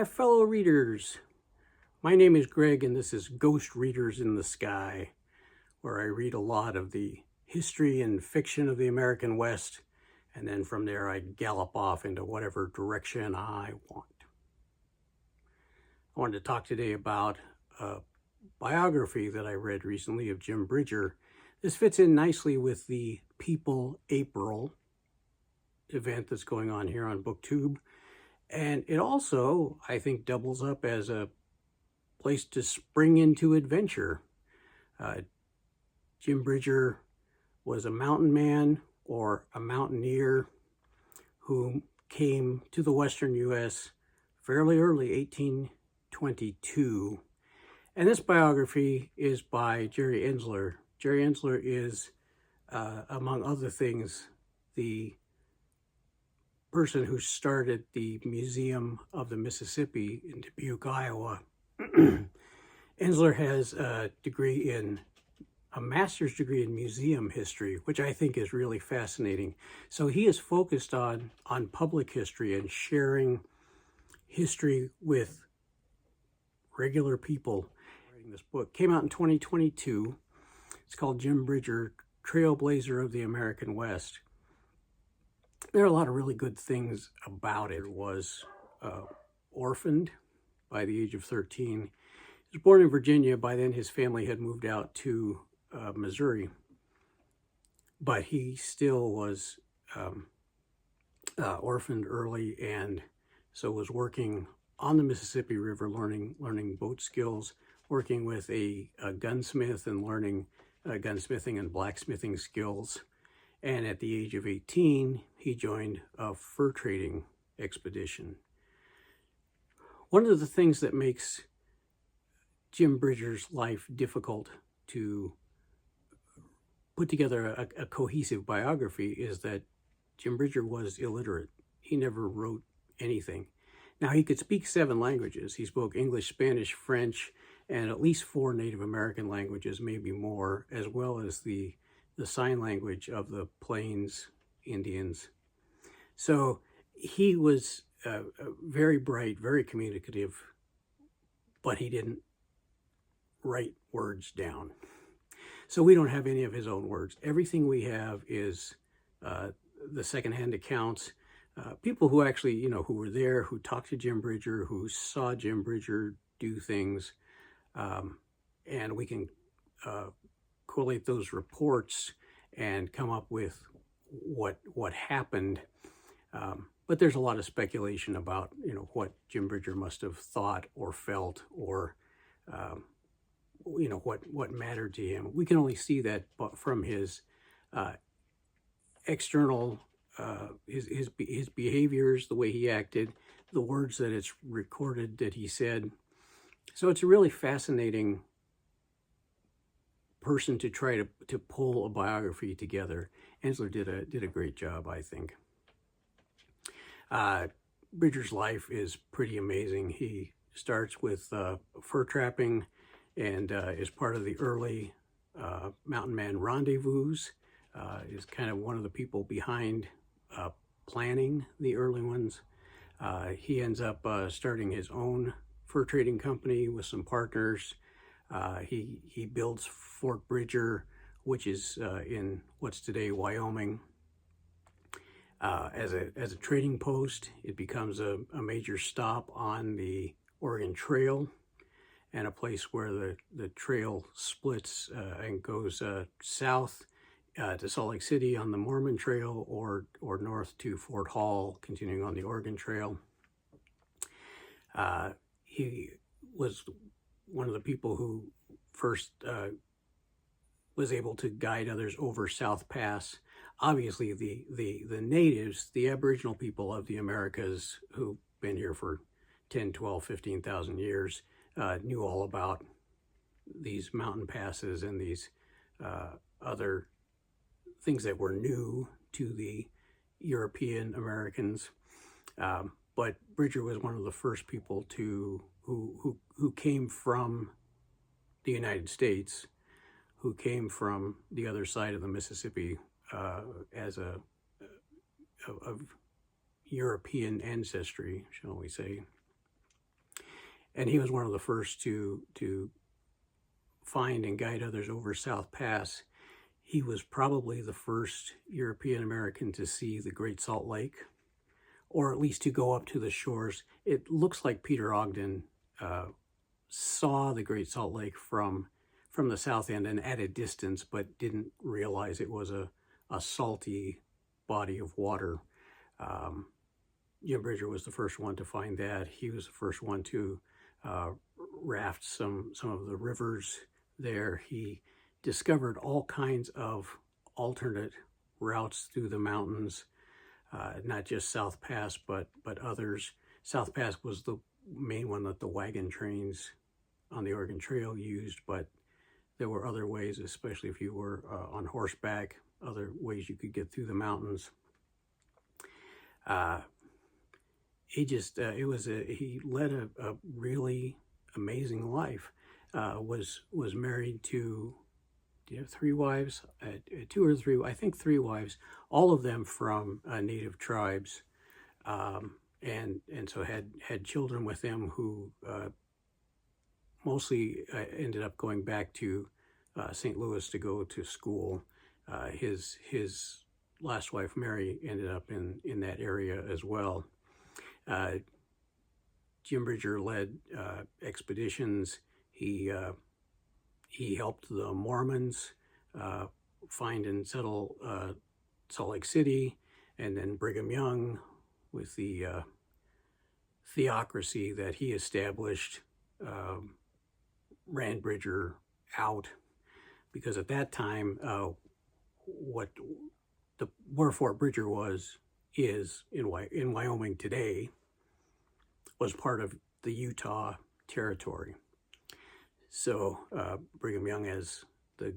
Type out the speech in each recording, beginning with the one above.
my fellow readers. My name is Greg, and this is Ghost Readers in the Sky, where I read a lot of the history and fiction of the American West, and then from there I gallop off into whatever direction I want. I wanted to talk today about a biography that I read recently of Jim Bridger. This fits in nicely with the People April event that's going on here on BookTube. And it also, I think, doubles up as a place to spring into adventure. Jim Bridger was a mountain man or a mountaineer who came to the Western U.S. fairly early, 1822. And this biography is by Jerry Enzler. Jerry Enzler is, among other things, the person who started the Museum of the Mississippi in Dubuque, Iowa. Enzler has a master's degree in museum history, which I think is really fascinating. So he is focused on public history and sharing history with regular people. Writing this book came out in 2022. It's called Jim Bridger, Trailblazer of the American West. There are a lot of really good things about it. It was orphaned by the age of 13. He was born in Virginia. By then his family had moved out to Missouri. But he still was orphaned early, and so was working on the Mississippi River, learning boat skills, working with a gunsmith and learning gunsmithing and blacksmithing skills. And at the age of 18, he joined a fur trading expedition. One of the things that makes Jim Bridger's life difficult to put together a cohesive biography is that Jim Bridger was illiterate. He never wrote anything. Now, he could speak 7 languages. He spoke English, Spanish, French, and at least 4 Native American languages, maybe more, as well as the sign language of the Plains Indians. So he was very bright, very communicative, but he didn't write words down. So we don't have any of his own words. Everything we have is the secondhand accounts, people who actually, who were there, who talked to Jim Bridger, who saw Jim Bridger do things, and we can collate those reports and come up with what happened. But there's a lot of speculation about, what Jim Bridger must have thought or felt, or, what mattered to him. We can only see that from his external, his behaviors, the way he acted, the words that it's recorded that he said. So it's a really fascinating person to try to pull a biography together. Enzler did a great job, I think. Bridger's life is pretty amazing. He starts with fur trapping and is part of the early mountain man rendezvous. Is kind of one of the people behind planning the early ones. He ends up starting his own fur trading company with some partners. He builds Fort Bridger, which is in what's today Wyoming, as a trading post. It becomes a major stop on the Oregon Trail, and a place where the trail splits and goes south to Salt Lake City on the Mormon Trail, or north to Fort Hall, continuing on the Oregon Trail. He was one of the people who first was able to guide others over South Pass. Obviously, the natives, the Aboriginal people of the Americas who've been here for 10, 12, 15,000 years, knew all about these mountain passes and these other things that were new to the European Americans. But Bridger was one of the first people who came from the United States, who came from the other side of the Mississippi as of European ancestry, shall we say. and he was one of the first to find and guide others over South Pass. He was probably the first European American to see the Great Salt Lake, or at least to go up to the shores. It looks like Peter Ogden saw the Great Salt Lake from the south end and at a distance, but didn't realize it was a salty body of water. Jim Bridger was the first one to find that. He was the first one to raft some of the rivers there. He discovered all kinds of alternate routes through the mountains, not just South Pass, but others. South Pass was the main one that the wagon trains on the Oregon Trail used, but there were other ways, especially if you were on horseback, other ways you could get through the mountains. He led a really amazing life. Was married to, do you have 3 wives? 2 or 3, I think 3 wives, all of them from native tribes, and so had children with them who mostly ended up going back to St. Louis to go to school. His last wife, Mary, ended up in that area as well. Jim Bridger led expeditions. He helped the Mormons find and settle Salt Lake City, and then Brigham Young, with the theocracy that he established, ran Bridger out, because at that time, where Fort Bridger is in Wyoming today, was part of the Utah Territory. So Brigham Young, as the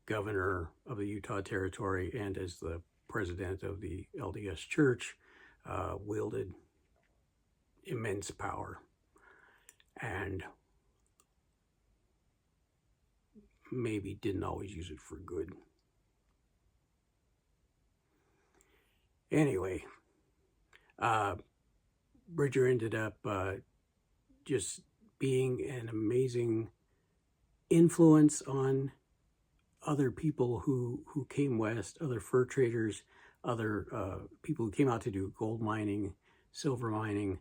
governor of the Utah Territory and as the president of the LDS Church, wielded immense power, and maybe didn't always use it for good. Anyway, Bridger ended up just being an amazing influence on other people who came west, other fur traders, other people who came out to do gold mining, silver mining.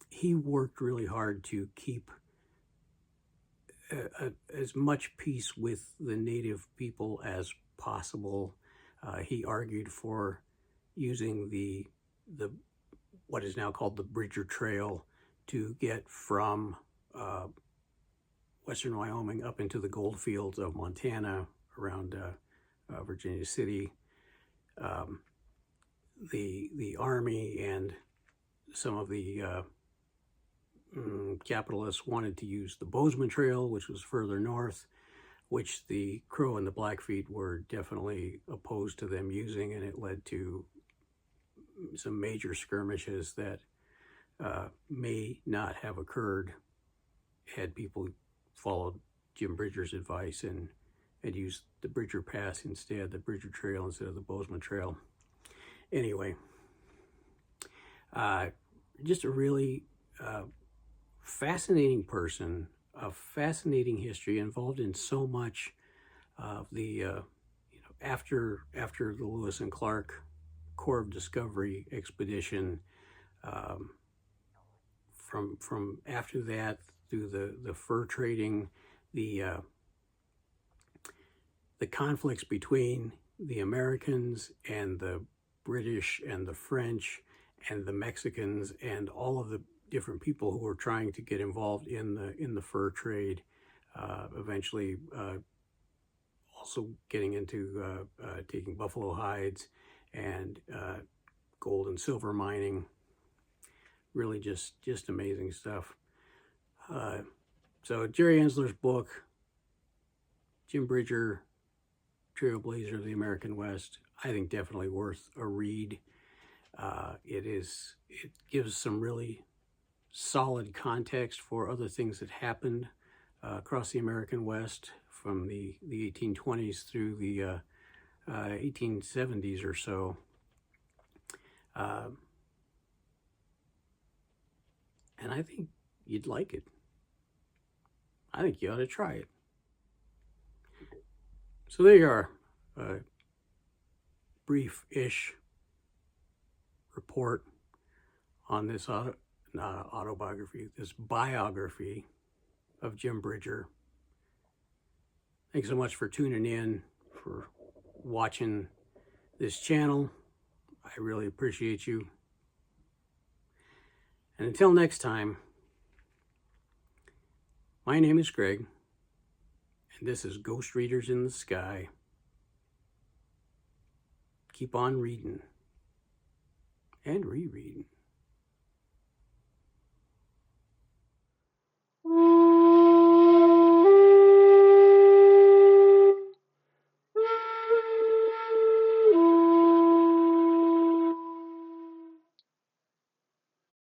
He worked really hard to keep as much peace with the native people as possible. He argued for using the what is now called the Bridger Trail to get from western Wyoming up into the gold fields of Montana around Virginia City. The Army and some of the capitalists wanted to use the Bozeman Trail, which was further north, which the Crow and the Blackfeet were definitely opposed to them using, and it led to some major skirmishes that may not have occurred had people followed Jim Bridger's advice and used the Bridger Pass instead, the Bridger Trail instead of the Bozeman Trail. Anyway, just a really fascinating person, a fascinating history, involved in so much of the, after the Lewis and Clark Corps of Discovery expedition, from after that through the fur trading, the conflicts between the Americans and the British and the French and the Mexicans and all of the different people who were trying to get involved in the fur trade, eventually also getting into taking buffalo hides and gold and silver mining. Really just amazing stuff. So Jerry Enzler's book, Jim Bridger, Trailblazer of the American West, I think definitely worth a read. It gives some really solid context for other things that happened across the American West from the 1820s through the 1870s or so. And I think you'd like it. I think you ought to try it. So there you are, a brief-ish report on this this biography of Jim Bridger. Thanks so much for tuning in, for watching this channel. I really appreciate you. And until next time, my name is Greg, and this is Ghost Readers in the Sky. Keep on reading and rereading.